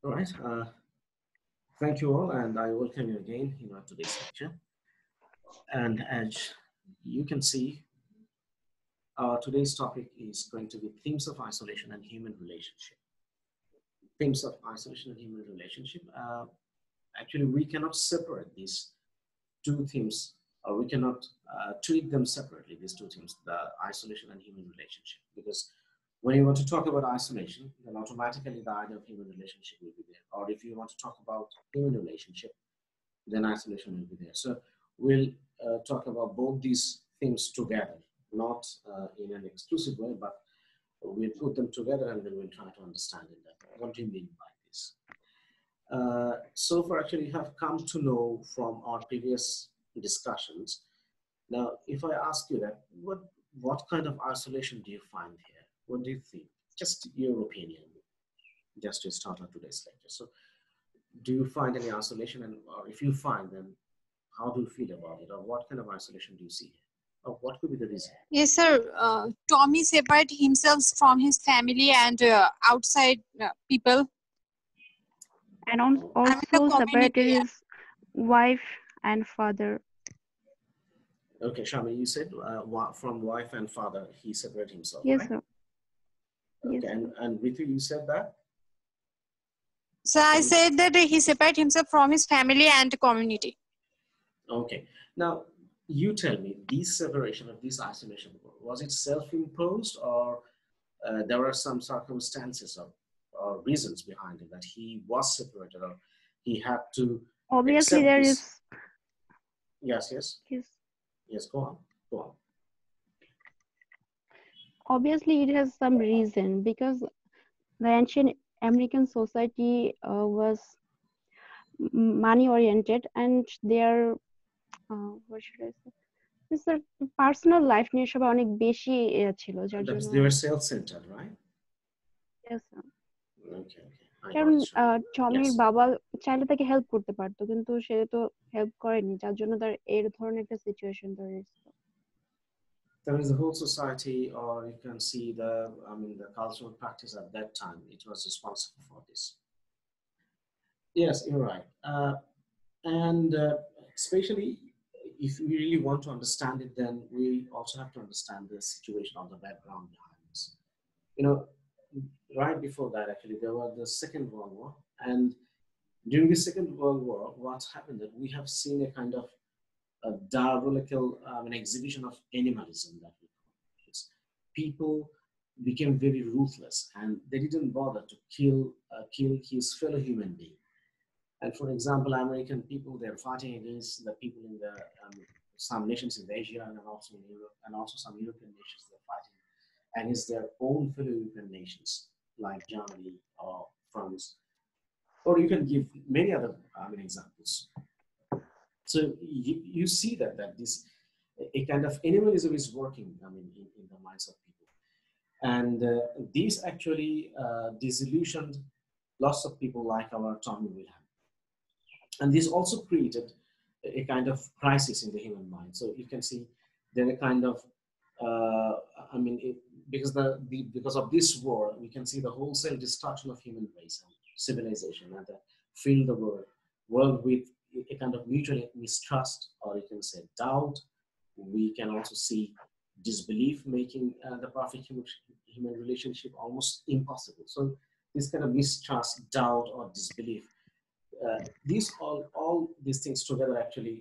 All right. Thank you all, and I welcome you again in our today's lecture. And as you can see, our today's topic is going to be themes of isolation and human relationship. Themes of isolation and human relationship. Actually, we cannot separate these two themes, or we cannot treat them separately, these two themes, the isolation and human relationship, because when you want to talk about isolation, then automatically the idea of human relationship will be there. Or if you want to talk about human relationship, then isolation will be there. So we'll talk about both these things together, not in an exclusive way, but we'll put them together and then we'll try to understand it. What do you mean by this? So far, actually, have come to know from our previous discussions. Now, if I ask you that, what kind of isolation do you find here? What do you think? Just your opinion, just to start our today's lecture. So, do you find any isolation, and or if you find, then how do you feel about it, or what kind of isolation do you see here, or what could be the reason? Yes, sir. Tommy separate himself from his family and outside people. And also separated his wife and father. Okay, Shami, you said from wife and father, he separated himself, Yes, right? sir. Okay, Yes, and Ritu, you said that? So I said that he separated himself from his family and community. Okay. Now, you tell me, this separation of this isolation, was it self-imposed, or there were some circumstances or reasons behind it that he was separated, or he had to obviously accept there this? is. Yes. Yes. Go on. Obviously, it has some reason because the ancient American society was money oriented, and their what should I say? This personal life নিয়ে সবাই অনেক বেশি ছিল যার জন্য They were self-centered, right? Yes, sir. Okay. কারণ টমির বাবা চাইলে তাকে হেল্প করতে পারতো, কিন্তু সে তো হেল্প করেনি, যার জন্য তার এর ধরনের একটা সিচুয়েশন তৈরি হয়েছিল। There is the whole society, or you can see the cultural practice at that time. It was responsible for this. Yes, you're right. And especially if we really want to understand it, then we also have to understand the situation or the background behind this. Right before that, actually, there was the Second World War. And during the Second World War, what's happened that we have seen a kind of a diabolical exhibition of animalism that we call it. People became very ruthless, and they didn't bother to kill his fellow human being. And for example, American people, they're fighting against the people in the some nations in Asia and also in Europe, and also some European nations they're fighting against their own fellow European nations like Germany or France, or you can give many other examples. So you see that this a kind of animalism is working in the minds of people, and these actually disillusioned lots of people like our Tommy Wilhelm. And this also created a kind of crisis in the human mind. So you can see there a kind of, because of this war, we can see the wholesale destruction of human race and civilization, and fill the world with a kind of mutual mistrust, or you can say doubt. We can also see disbelief, making the perfect human relationship almost impossible. So this kind of mistrust, doubt, or disbelief, all these things together actually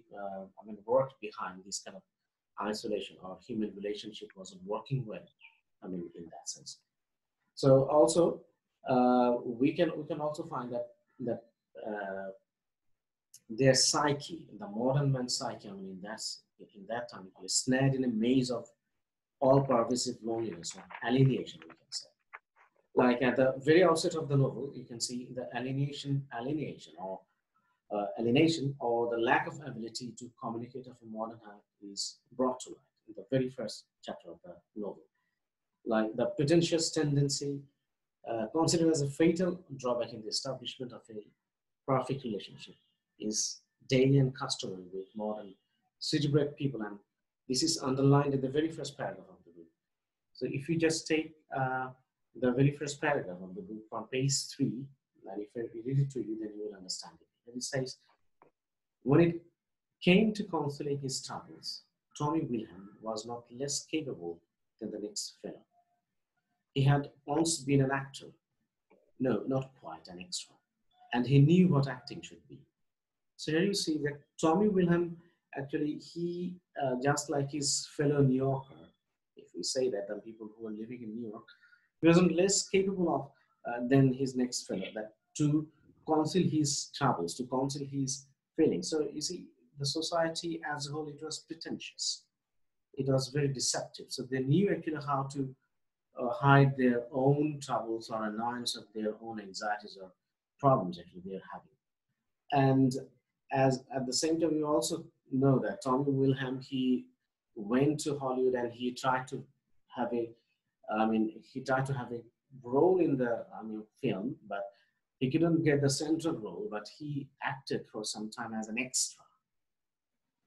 worked behind this kind of isolation, or human relationship wasn't working well in that sense. So also we can also find that their psyche, the modern man's psyche, in that time it was snared in a maze of all pervasive loneliness or alienation, we can say. Like at the very outset of the novel, you can see the alienation or the lack of ability to communicate of a modern life is brought to light in the very first chapter of the novel. Like the pretentious tendency, considered as a fatal drawback in the establishment of a perfect relationship, is daily and customary with modern city-bred people, and this is underlined in the very first paragraph of the book. So if you just take the very first paragraph of the book from page 3, and if I read it to you, then you will understand it. And it says, when it came to concealing his troubles, Tommy Wilhelm was not less capable than the next fellow. He had once been an actor, no, not quite an extra, and he knew what acting should be. So here you see that Tommy Wilhelm actually, he, just like his fellow New Yorker, if we say that, the people who are living in New York, he wasn't less capable of than his next fellow, that to conceal his troubles, to conceal his feelings. So you see, the society as a whole, it was pretentious. It was very deceptive. So they knew actually how to hide their own troubles or annoyance of their own anxieties or problems actually they're having. And as at the same time, we also know that Tommy Wilhelm, he went to Hollywood and he tried to have a, he tried to have a role in the, film, but he couldn't get the central role, but he acted for some time as an extra.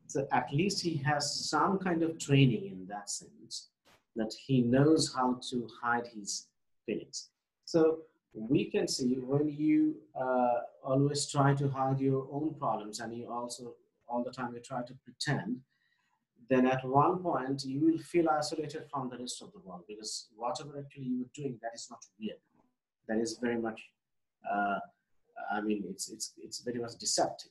So at least he has some kind of training in that sense, that he knows how to hide his feelings. So we can see when you always try to hide your own problems and you also all the time you try to pretend, then at one point you will feel isolated from the rest of the world, because whatever actually you're doing, that is not real. That is very much, uh, it's very much deceptive.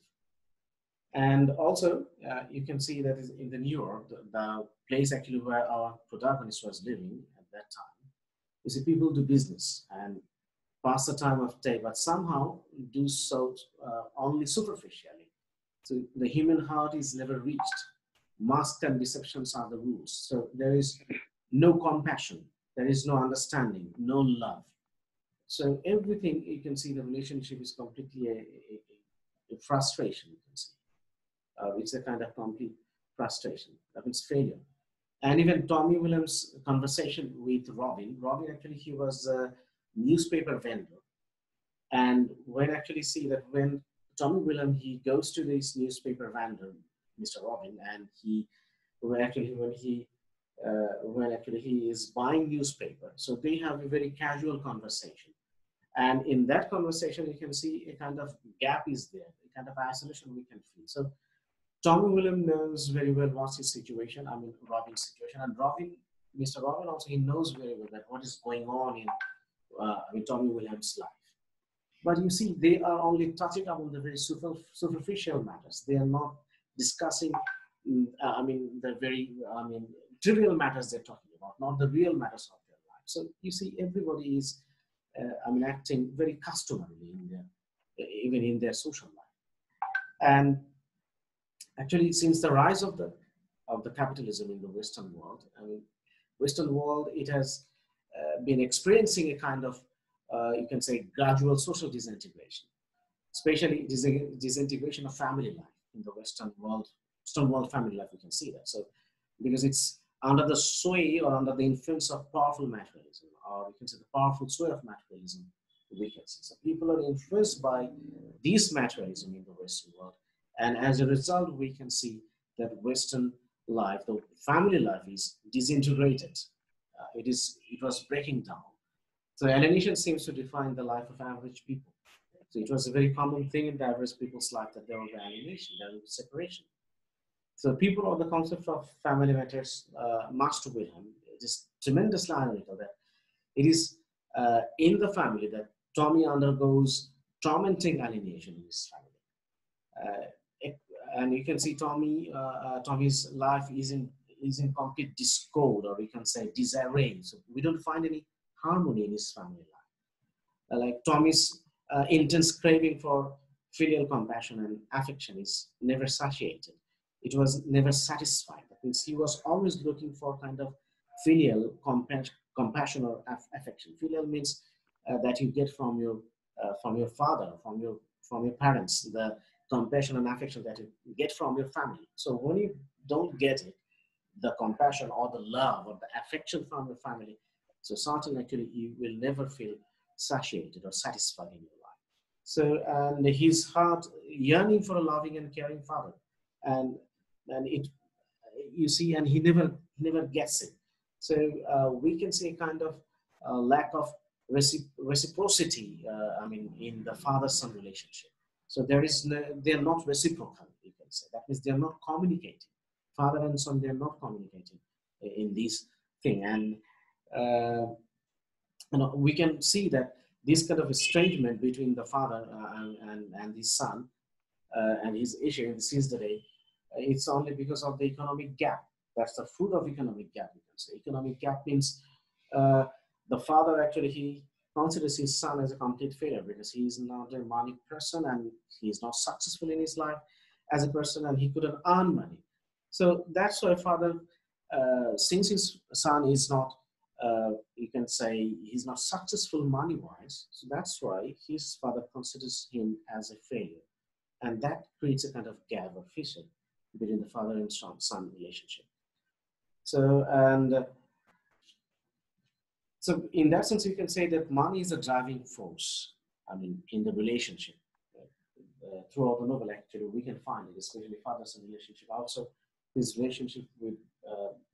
And also, you can see that in the New York, the place actually where our protagonist was living at that time, you see people do business and pass the time of day, but somehow do so only superficially. So the human heart is never reached. Mask and deceptions are the rules. So there is no compassion, there is no understanding, no love. So everything, you can see the relationship is completely a frustration, you can see. It's a kind of complete frustration. That means failure. And even Tommy Williams' conversation with Robin actually, he was a newspaper vendor. And when actually see that when Tommy Williams, he goes to this newspaper vendor, Mr. Robin, and when actually he is buying newspaper, so they have a very casual conversation. And in that conversation, you can see a kind of gap is there, a kind of isolation we can feel. So Tommy Williams knows very well what's his situation, Robin's situation. And Mr. Robin also, he knows very well that what is going on in Tommy Williams' life. But you see, they are only touching upon the very superficial matters. They are not discussing, the very, trivial matters they're talking about, not the real matters of their life. So you see, everybody is, acting very customarily even in their social life. And actually, since the rise of the capitalism in the Western world, Western world, it has been experiencing a kind of, you can say, gradual social disintegration, especially disintegration of family life in the Western world family life, we can see that. So, because it's under the sway or under the influence of powerful materialism, or we can say the powerful sway of materialism, we can see. So people are influenced by this materialism in the Western world. And as a result, we can see that Western life, the family life, is disintegrated. It was breaking down. So alienation seems to define the life of average people. So it was a very common thing in the average people's life that there was alienation, there was separation. So people on the concept of family matters much to Wilhelm. It is tremendously ironical that it is in the family that Tommy undergoes tormenting alienation in his family. And you can see Tommy's life is in complete discord, or we can say disarray. So we don't find any harmony in his family life. Like Tommy's intense craving for filial compassion and affection is never satiated. It was never satisfied. That means he was always looking for kind of filial compassion or affection. Filial means that you get from your father, from your parents, the compassion and affection that you get from your family. So when you don't get it, the compassion or the love or the affection from your family, so certainly actually you will never feel satiated or satisfied in your life. So, and his heart yearning for a loving and caring father, and it, you see, and he never gets it. So we can see a kind of lack of reciprocity, in the father-son relationship. So they're not reciprocal, you can say. That means they're not communicating. Father and son, they're not communicating in this thing. And we can see that this kind of estrangement between the father and his son and his issue in the since the day, it's only because of the economic gap. That's the fruit of economic gap, you can say. Economic gap means the father actually, he considers his son as a complete failure because he is not a money person and he is not successful in his life as a person and he couldn't earn money. So that's why father, since his son is not, you can say, he's not successful money-wise, so that's why his father considers him as a failure. And that creates a kind of gap or fissure between the father and son relationship. So, so in that sense, you can say that money is a driving force, in the relationship. Throughout the novel, actually, we can find it, especially father-son relationship. Also, his relationship with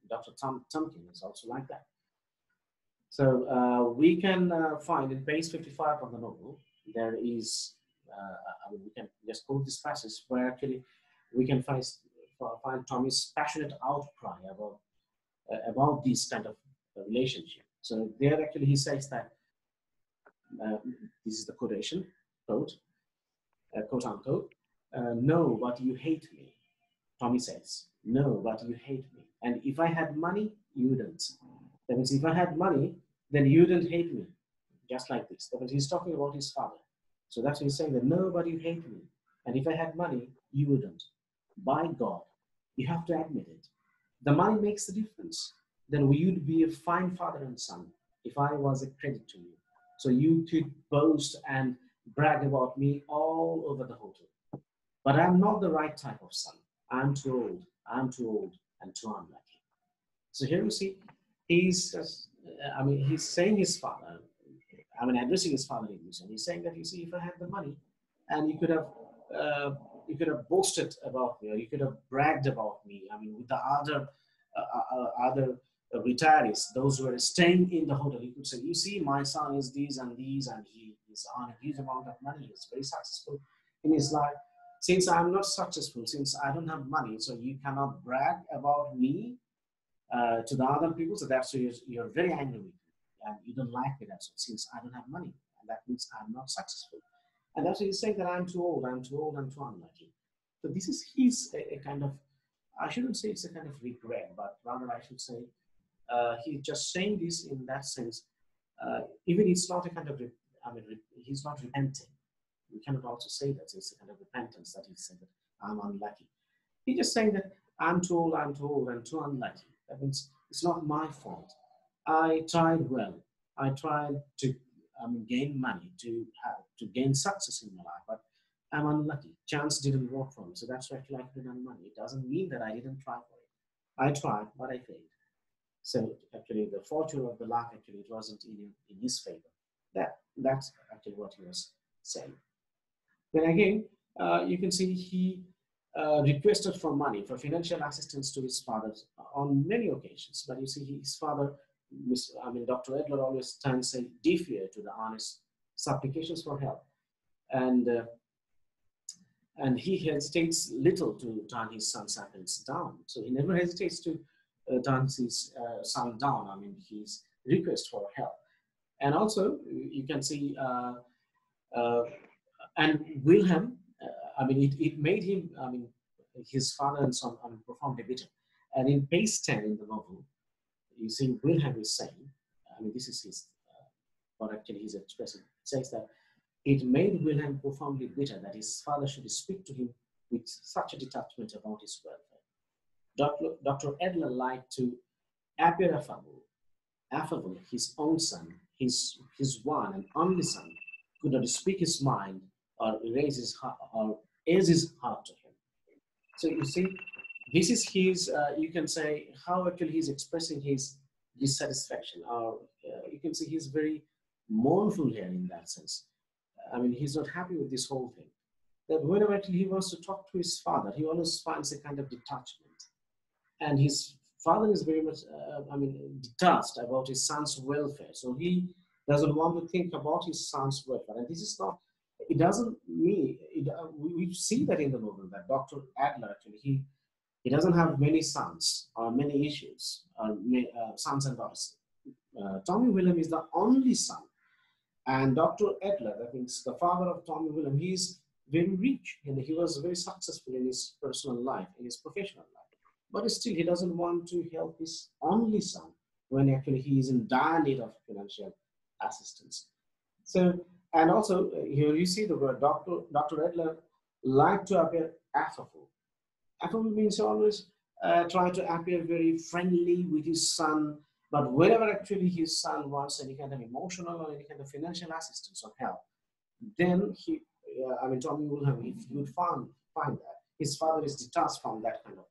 Dr. Tumpkin is also like that. So we can find in page 55 of the novel, there is, we can just quote this passage where actually we can find Tommy's passionate outcry about this kind of relationship. So there actually he says that, this is the quotation, quote unquote, no, but you hate me. Tommy says, no, but you hate me. And if I had money, you wouldn't. That means if I had money, then you wouldn't hate me. Just like this. That means he's talking about his father. So that's what he's saying, that no, but you hate me. And if I had money, you wouldn't. By God, you have to admit it. The money makes the difference. Then we would be a fine father and son if I was a credit to you. So you could boast and brag about me all over the hotel. But I'm not the right type of son. I'm too old and too unlucky. So here you see, he's saying his father, addressing his father in this, and he's saying that, you see, if I had the money, and you could have boasted about me, or you could have bragged about me, with the other retirees, those who are staying in the hotel, you could say, you see, my son is these and these, and he is on a huge amount of money, he's very successful in his life. Since I'm not successful, since I don't have money, so you cannot brag about me to the other people. So that's why you're very angry with me and you don't like me. That's since I don't have money, and that means I'm not successful. And that's why he's saying that I'm too old, I'm too unlucky. So this is his a kind of, I shouldn't say it's a kind of regret, but rather I should say he's just saying this in that sense. Even it's not a kind of, he's not repenting. We cannot also say that it's a kind of repentance that he said that I'm unlucky. He's just saying that I'm too old and too unlucky. That means it's not my fault. I tried well. I tried to gain money, to gain success in my life, but I'm unlucky. Chance didn't work for me. So that's why I couldn't earn money. It doesn't mean that I didn't try for it. I tried, but I failed. So actually the fortune of the luck, actually it wasn't in his favor. That's actually what he was saying. Then again, you can see he requested for money, for financial assistance to his father on many occasions. But you see, his father, Dr. Adler always turns a deaf ear to the honest supplications for help. And he hesitates little to turn his son's apples down. So he never hesitates to turn his son down, his request for help. And also, you can see, and Wilhelm, it made him, his father and son, profoundly bitter. And in page 10 in the novel, you see Wilhelm is saying, this is his, what actually he's expressing, says that it made Wilhelm profoundly bitter that his father should speak to him with such a detachment about his welfare. Dr. Adler liked to appear affable, his own son, his one and only son, could not speak his mind or raise his heart, or raise his heart to him. So you see, this is his, you can say, how actually he's expressing his dissatisfaction, or you can see he's very mournful here in that sense. He's not happy with this whole thing. That whenever actually he wants to talk to his father, he always finds a kind of detachment. And his father is very much, detached about his son's welfare. So he doesn't want to think about his son's welfare. And this is not, it doesn't mean, we see that in the novel that Dr. Adler actually, he doesn't have many sons or many issues, or sons and daughters. Tommy Wilhelm is the only son. And Dr. Adler, that means the father of Tommy Wilhelm, he's very rich and he was very successful in his personal life, in his professional life. But still, he doesn't want to help his only son when actually he is in dire need of financial assistance. So, and also here you see the word Dr. Adler liked to appear affable. Affable means always try to appear very friendly with his son, but whenever actually his son wants any kind of emotional or any kind of financial assistance or help, then Tommy Wilhelm, if you would find that his father is detached from that kind of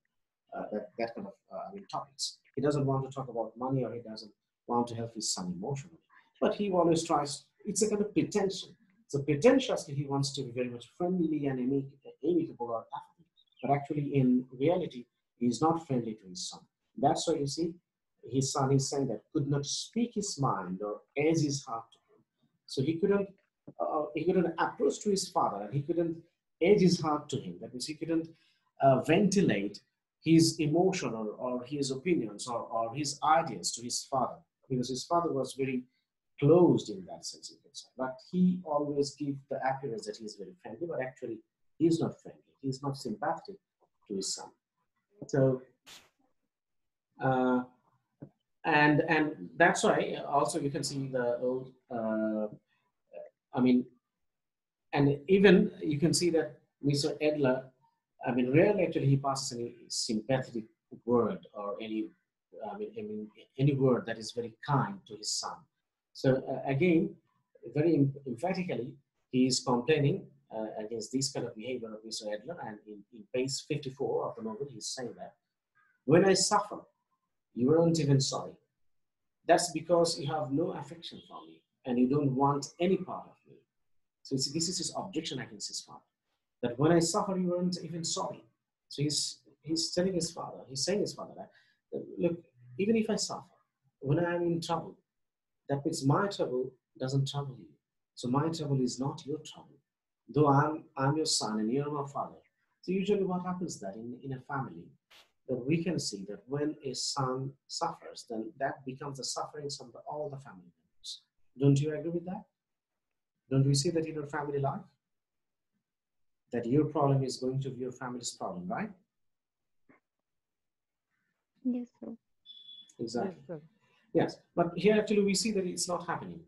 topics. He doesn't want to talk about money, or he doesn't want to help his son emotionally. But he always tries, it's a kind of pretension. So pretentiously, he wants to be very much friendly and amicable or affable. But actually, in reality, he is not friendly to his son. That's why you see, his son is saying that could not speak his mind or edge his heart to him. So he couldn't approach to his father, and he couldn't edge his heart to him. That means he couldn't ventilate his emotion or his opinions or his ideas to his father, because his father was very closed in that sense, you can say. But he always gives the appearance that he is very friendly, but actually he is not friendly. He is not sympathetic to his son. So, and that's why also you can see the old, and even you can see that Mr. Adler, rarely actually he passes any sympathetic word or any word that is very kind to his son. So again, very emphatically, he is complaining against this kind of behavior of Mr. Adler, and in page 54 of the novel, he's saying that when I suffer, you weren't even sorry. That's because you have no affection for me, and you don't want any part of me. So this is his objection against his father. That when I suffer, you weren't even sorry. So he's telling his father, he's saying his father that, look, even if I suffer, when I'm in trouble, that means my trouble doesn't trouble you. So my trouble is not your trouble. Though I'm your son and you're my father. So usually what happens that in a family, that we can see that when a son suffers, then that becomes the sufferings of all the family members. Don't you agree with that? Don't we see that in our family life? That your problem is going to be your family's problem, right? Yes, sir. Exactly. Yes, sir. Yes, but here actually we see that it's not happening.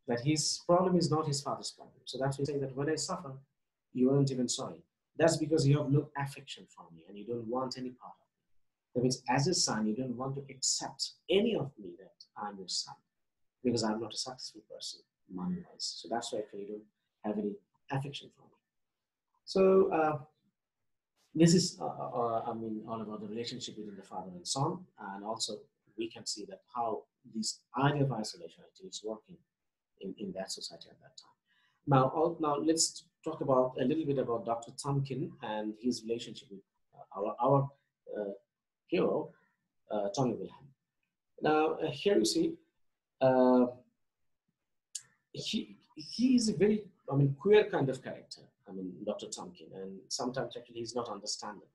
That his problem is not his father's problem. So that's why we say that when I suffer, you aren't even sorry. That's because you have no affection for me and you don't want any part of me. That means as a son, you don't want to accept any of me that I'm your son, because I'm not a successful person money-wise. So that's why actually you don't have any affection for me. So this is, all about the relationship between the father and son, and also we can see that how this idea of isolation actually is working in that society at that time. Now let's talk about a little bit about Dr. Thumbkin and his relationship with our hero, Tommy Wilhelm. Now here you see, he is a very queer kind of character. Dr. Thumbkin, and sometimes actually he's not understandable.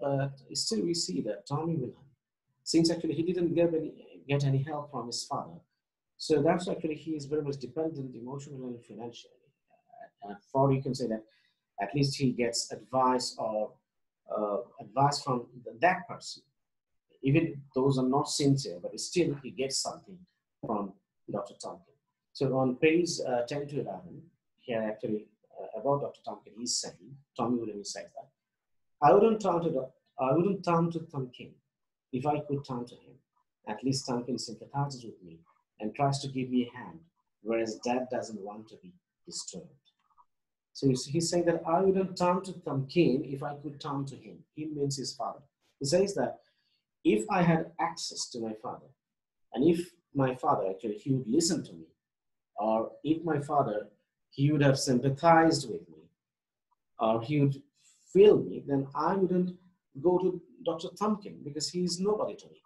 But still we see that Tommy Wilhelm, since actually he didn't get any help from his father, so that's actually he is very much dependent emotionally and financially. For you can say that at least he gets advice or advice from that person. Even those are not sincere, but still he gets something from Dr. Thumbkin. So on page 10 to 11, here actually about Dr. Thumbkin, he's saying, Tommy Wilhelm says that, I wouldn't turn to Thumbkin if I could turn to him. At least Thumbkin sympathizes with me and tries to give me a hand, whereas Dad doesn't want to be disturbed. So he's saying that I wouldn't turn to Thumbkin if I could turn to him. He means his father. He says that if I had access to my father, and if my father actually, he would listen to me, or if my father, he would have sympathized with me, or he would feel me, then I wouldn't go to Dr. Thumbkin because he is nobody to me.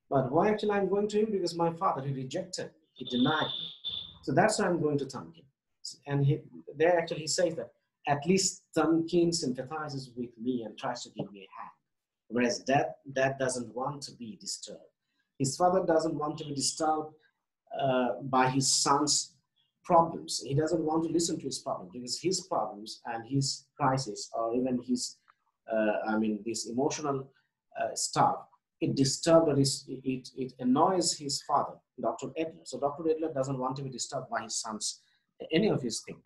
But why actually I'm going to him? Because my father, he rejected me. He denied me. So that's why I'm going to Tamkin. And there actually he says that at least Tamkin sympathizes with me and tries to give me a hand. Whereas dad doesn't want to be disturbed. His father doesn't want to be disturbed by his son's problems. He doesn't want to listen to his problems because his problems and his crisis, or even his, this emotional stuff, it disturbs or it annoys his father, Dr. Edler. So Dr. Edler doesn't want to be disturbed by his son's, any of his things,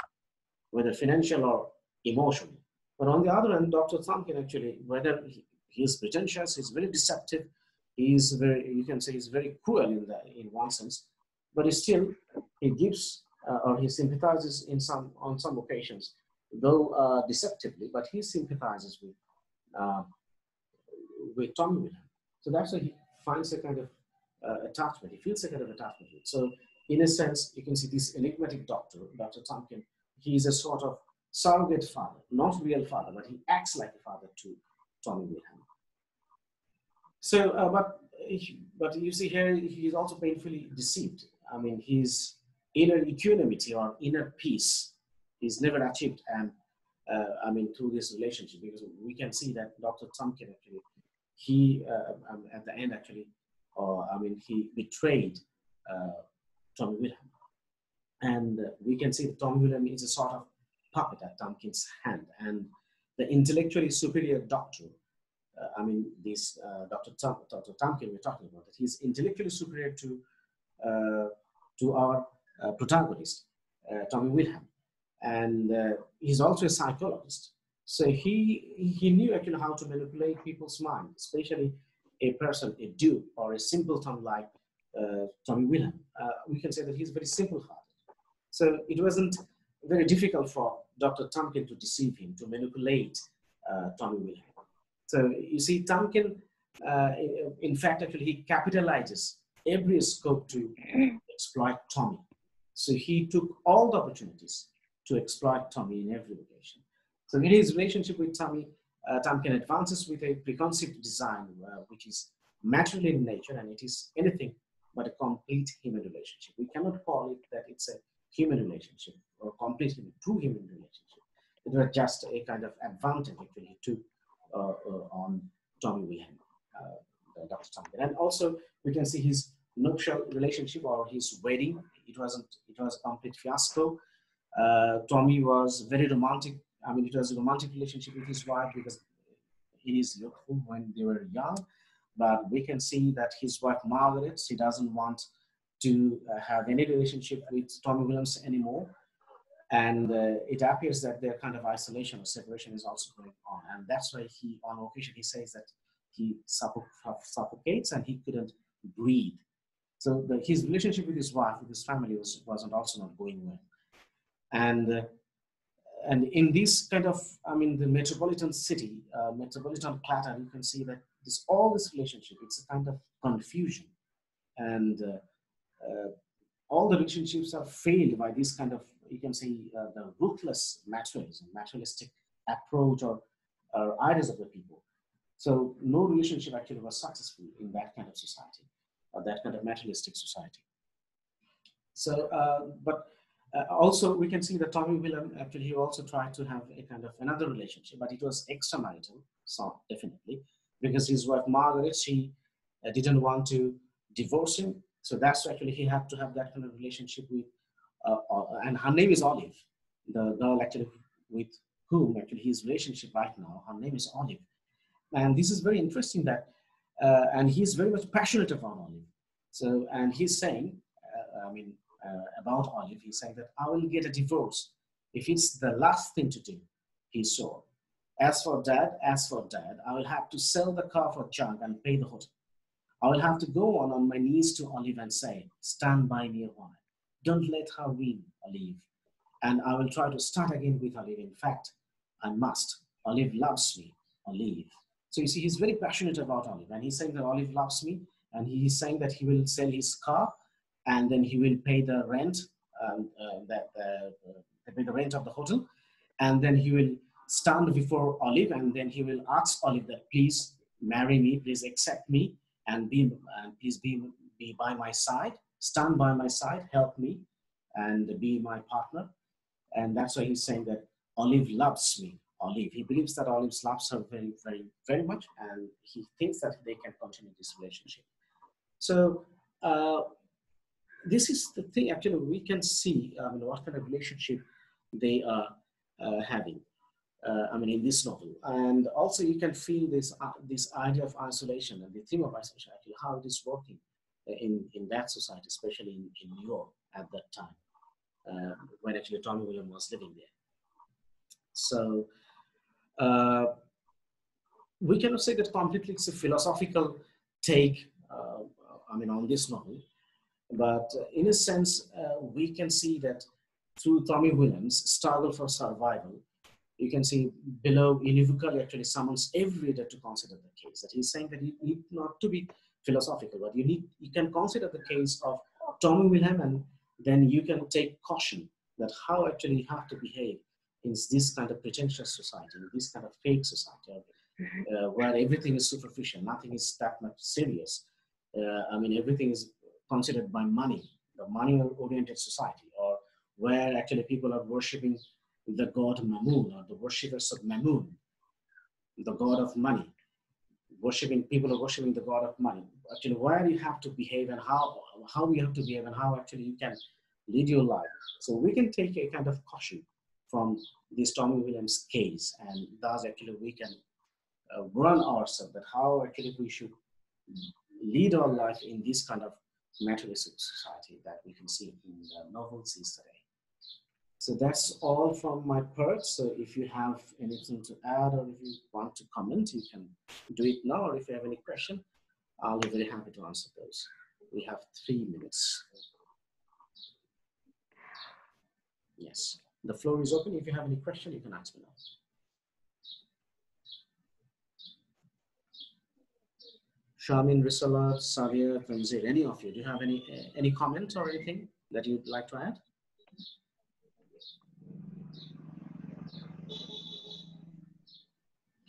whether financial or emotional. But on the other hand, Dr. Tamkin actually, whether he is pretentious, he's very deceptive, he's very, you can say he's very cruel in one sense, but he gives or he sympathizes on some occasions, though deceptively, but he sympathizes with Tommy Wilhelm. So that's why he finds a kind of attachment. He feels a kind of attachment with it. So in a sense, you can see this enigmatic doctor, Dr. Tamkin, he is a sort of surrogate father, not real father, but he acts like a father to Tommy Wilhelm. So, but you see here, he is also painfully deceived. I mean, his inner equanimity or inner peace is never achieved, and through this relationship, because we can see that Dr. Tamkin actually, he at the end actually, he betrayed Tommy Wilhelm, and we can see that Tommy Wilhelm is a sort of puppet at Tamkin's hand, and the intellectually superior doctor. Dr. Tamkin we're talking about, that he's intellectually superior to our protagonist, Tommy Wilhelm, and he's also a psychologist. So he knew actually how to manipulate people's minds, especially a person, a dupe or a simpleton like Tommy Wilhelm. We can say that he's very simple-hearted. So it wasn't very difficult for Dr. Tamkin to deceive him, to manipulate Tommy Wilhelm. So you see, Tamkin, in fact, actually, he capitalizes every scope to exploit Tommy. So he took all the opportunities to exploit Tommy in every occasion. So in his relationship with Tommy, Tamkin advances with a preconceived design, which is material in nature, and it is anything but a complete human relationship. We cannot call it that it's a human relationship or completely true human relationship. It was just a kind of advantage actually he took on Tommy Wilhelm, Dr. Tamkin. And also we can see his nuptial relationship or his wedding. It was a complete fiasco. Tommy was very romantic. It was a romantic relationship with his wife because he is youthful when they were young. But we can see that his wife Margaret, she doesn't want to have any relationship with Tommy Williams anymore. And it appears that their kind of isolation or separation is also going on. And that's why on occasion, he says that he suffocates and he couldn't breathe. So his relationship with his wife, with his family wasn't also not going well. And in this kind of, the metropolitan city, metropolitan platter, you can see that all this relationship, it's a kind of confusion. And all the relationships are failed by this kind of, you can say, the ruthless materialism, materialistic approach or ideas of the people. So no relationship actually was successful in that kind of society, or that kind of materialistic society. So, also we can see that Tommy Wilhelm actually he also tried to have a kind of another relationship, but it was extramarital, so definitely, because his wife Margaret, she didn't want to divorce him. So that's actually he had to have that kind of relationship with, and her name is Olive, the girl actually with whom actually his relationship right now, her name is Olive. And this is very interesting that, and he's very much passionate about Olive. So, and he's saying, about Olive, he's saying that I will get a divorce if it's the last thing to do, he saw. As for dad, I will have to sell the car for junk and pay the hotel. I will have to go on my knees to Olive and say, stand by me a while. Don't let her win, Olive. And I will try to start again with Olive. In fact, I must. Olive loves me, Olive. So you see, he's very passionate about Olive. And he's saying that Olive loves me. And he's saying that he will sell his car. And then he will pay the rent, pay the rent of the hotel. And then he will stand before Olive. And then he will ask Olive that, please marry me, please accept me. And please be by my side. stand by my side, help me, and be my partner. And that's why he's saying that Olive loves me. Olive, he believes that Olive loves her very, very, very much, and he thinks that they can continue this relationship. So this is the thing, actually, we can see what kind of relationship they are having. In this novel, and also you can feel this idea of isolation and the theme of isolation, actually, how it is working in that society, especially in New York at that time, when actually Tommy William was living there. So we cannot say that completely it's a philosophical take, on this novel, but in a sense, we can see that through Tommy Williams' struggle for survival, you can see below unequivocally actually summons every reader to consider the case. That he's saying that you need not to be philosophical, but you can consider the case of Tommy Wilhelm, and then you can take caution that how actually you have to behave in this kind of pretentious society, in this kind of fake society, where everything is superficial, nothing is that much serious. Everything is considered by money, the money-oriented society, or where actually people are worshipping the god Mammon, or the worshippers of Mammon, the god of money. People are worshipping the god of money. Actually, where you have to behave and how you have to behave and how actually you can lead your life. So we can take a kind of caution from this Tommy Williams case, and thus actually we can run ourselves that how actually we should lead our life in this kind of materialistic society that we can see in the novels today. So that's all from my part. So if you have anything to add, or if you want to comment, you can do it now. Or if you have any question, I'll be very happy to answer those. We have 3 minutes. Yes, the floor is open. If you have any question, you can ask me now. Shamin, Risala, Xavier, Tanzir, any of you, do you have any comment or anything that you'd like to add?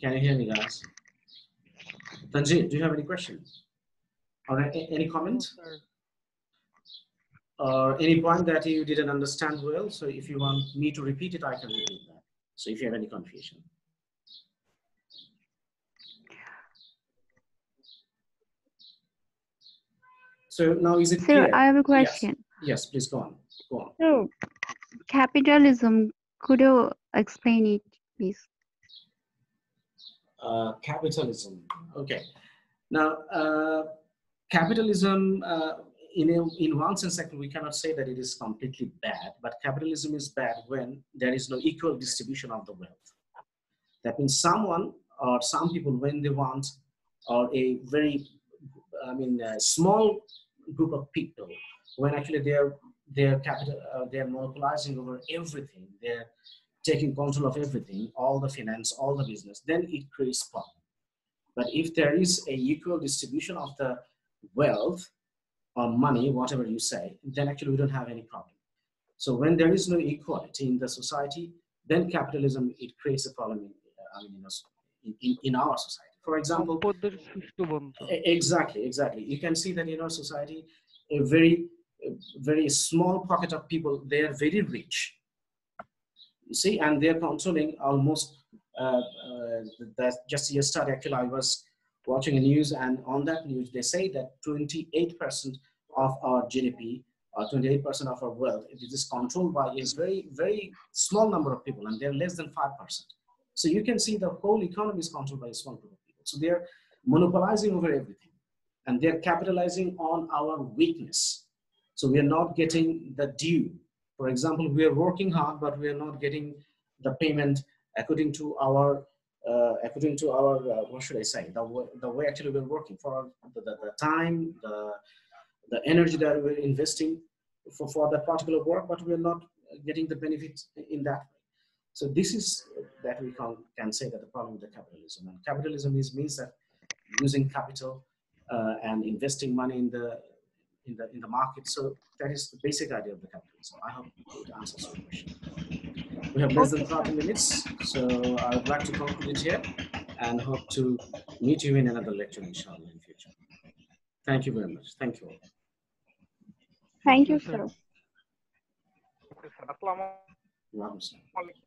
Can you hear me, guys? Tanzir, do you have any questions or any comment? No, or any point that you didn't understand well? So if you want me to repeat it, I can repeat that. So if you have any confusion. So now is it clear? Sir, I have a question. Yes, please go on. Go on. So, capitalism, could you explain it, please? Capitalism. Okay. Now, capitalism, in one sense, we cannot say that it is completely bad, but capitalism is bad when there is no equal distribution of the wealth. That means someone or some people, when they want, or a very, small group of people, when actually they're monopolizing over everything, they're taking control of everything, all the finance, all the business, then it creates problem. But if there is a equal distribution of the wealth or money, whatever you say, then actually we don't have any problem. So when there is no equality in the society, then capitalism, it creates a problem in our society. For example, exactly. You can see that in our society, a very small pocket of people, they are very rich. You see, and they're controlling almost, just yesterday, actually, I was watching a news, and on that news, they say that 28% of our GDP, or 28% of our wealth, it is controlled by a very, very small number of people, and they're less than 5%. So you can see the whole economy is controlled by a small group of people. So they're monopolizing over everything, and they're capitalizing on our weakness. So we are not getting the due. For example, we are working hard, but we are not getting the payment according to our, what should I say, the way actually we're working for the time, the energy that we're investing for that particular work, but we're not getting the benefit in that way. So this is that we can say that the problem with the capitalism. And capitalism means that using capital and investing money in the market. So that is the basic idea of the capitalism. I hope it answers your question. We have less than 30 minutes, so I would like to conclude it here and hope to meet you in another lecture, inshallah, in future. Thank you very much. Thank you all. Thank you, sir. Okay, sir. Assalamu Wa alaikum assalam. alaikum.